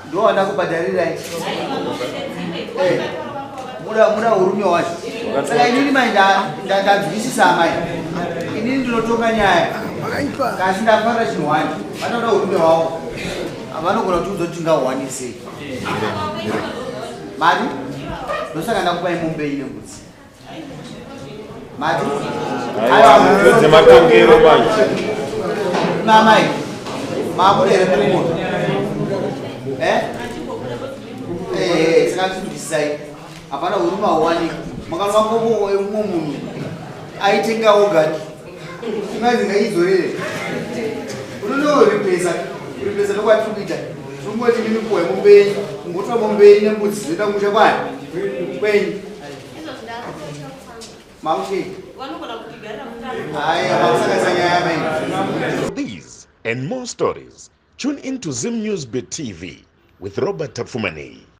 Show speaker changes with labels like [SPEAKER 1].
[SPEAKER 1] ndo wanda kubhadharira muda urume wacho. Saka inini mai ndanzwisisa mai. Inini ndinotonga nyaya. Kasi ndafarira chinhu wani. Vanoda urume wavo. Vanogona kuti uzotinga wani sei. Mari? Ndosaka ndakupai Mumbai nembudzi. Mari?
[SPEAKER 2] Aiwa, matongero manje.
[SPEAKER 1] Mamai. Makurere kumoto. Saka chindisai. Hapana uruma wani. Makanwa komo munhu aitenga ogani. Ingazinga izorere. Unono replace nokwati kuita. Tumoti mimi kuwe Mumbai, ngotwa Mumbai nembudzi zvoda musha kwani. Kwenyu. Maushi.
[SPEAKER 3] For these and more stories, tune in to Zim News Bit TV with Robert Tafumani.